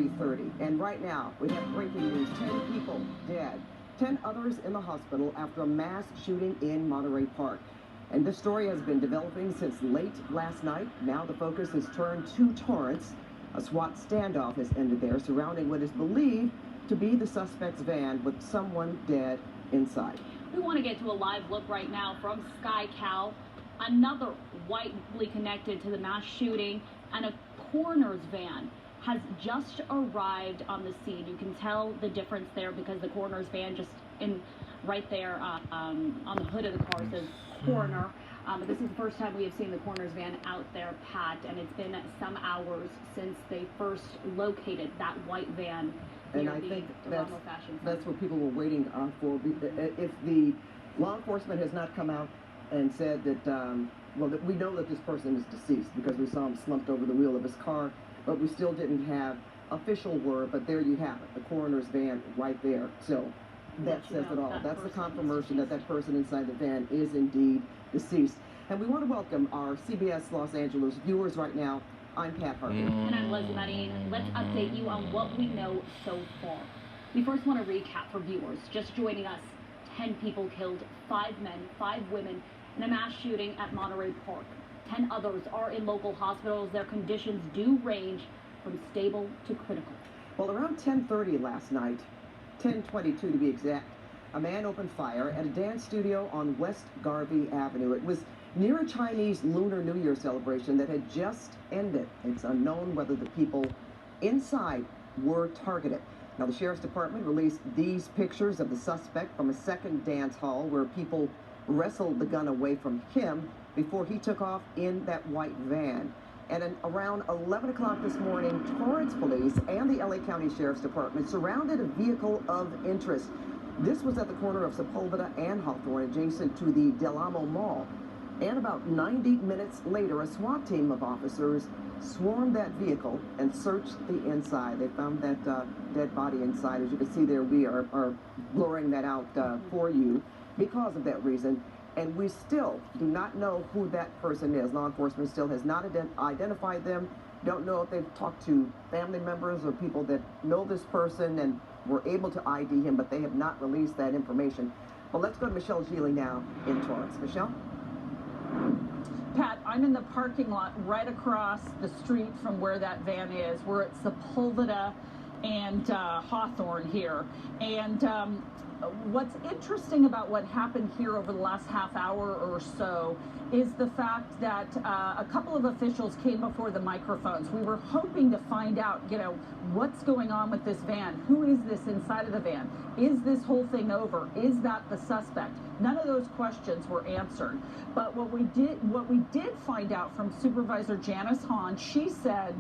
3:30. And right now, we have breaking news. 10 people dead, 10 others in the hospital after a mass shooting in Monterey Park. And this story has been developing since late last night. Now the focus is turned to Torrance. A SWAT standoff has ended there surrounding what is believed to be the suspect's van with someone dead inside. We want to get to a live look right now from KCAL. Another widely connected to the mass shooting, and a coroner's van has just arrived on the scene. You can tell the difference there because the coroner's van just right there on the hood of the car says coroner. But this is the first time we have seen the coroner's van out there, Pat, and it's been some hours since they first located that white van. And I think that's what people were waiting for. If the law enforcement has not come out and said that, that we know that this person is deceased because we saw him slumped over the wheel of his car, but we still didn't have official word. But there you have it, the coroner's van right there. So that says it all. That's the confirmation that that person inside the van is indeed deceased. And we want to welcome our CBS Los Angeles viewers right now. I'm Pat Harper. And I'm Leslie Medine. Let's update you on what we know so far. We first want to recap for viewers just joining us. 10 people killed, 5 men, 5 women in a mass shooting at Monterey Park. 10 others are in local hospitals. Their conditions do range from stable to critical. Well, around 10:30 last night, 10:22 to be exact, a man opened fire at a dance studio on West Garvey Avenue. It was near a Chinese Lunar New Year celebration that had just ended. It's unknown whether the people inside were targeted. Now, the Sheriff's Department released these pictures of the suspect from a second dance hall where people wrestled the gun away from him before he took off in that white van. And around 11 o'clock this morning, Torrance Police and the LA County Sheriff's Department surrounded a vehicle of interest. This was at the corner of Sepulveda and Hawthorne, adjacent to the Del Amo Mall. And about 90 minutes later, a SWAT team of officers swarmed that vehicle and searched the inside. They found that dead body inside. As you can see there, we are blurring that out for you because of that reason. And we still do not know who that person is. Law enforcement still has not identified them. Don't know if they've talked to family members or people that know this person and were able to ID him, but they have not released that information. Well, let's go to Michelle Geely now in Torrance. Michelle? Pat, I'm in the parking lot right across the street from where that van is. We're at Sepulveda and Hawthorne here. And what's interesting about what happened here over the last half hour or so is the fact that a couple of officials came before the microphones. We were hoping to find out, what's going on with this van? Who is this inside of the van? Is this whole thing over? Is that the suspect? None of those questions were answered. But what we did find out from Supervisor Janice Hahn, she said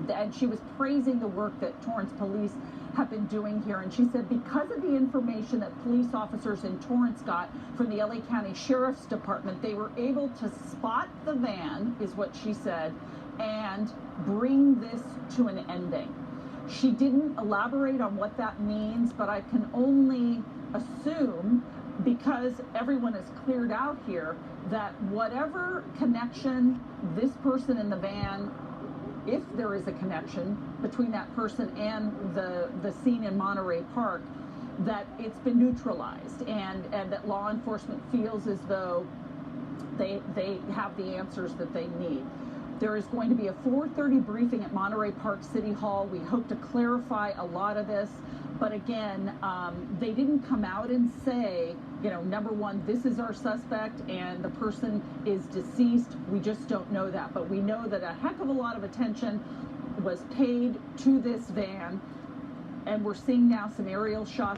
that she was praising the work that Torrance Police have been doing here, and she said because of the information that police officers in Torrance got from the LA County Sheriff's Department, they were able to spot the van, is what she said, and bring this to an ending. She didn't elaborate on what that means, but I can only assume, because everyone is cleared out here, that whatever connection this person in the van, if there is a connection between that person and the scene in Monterey Park, that it's been neutralized and that law enforcement feels as though they have the answers that they need. There is going to be a 4:30 briefing at Monterey Park City Hall. We hope to clarify a lot of this. But again, they didn't come out and say, number one, this is our suspect and the person is deceased. We just don't know that. But we know that a heck of a lot of attention was paid to this van. And we're seeing now some aerial shots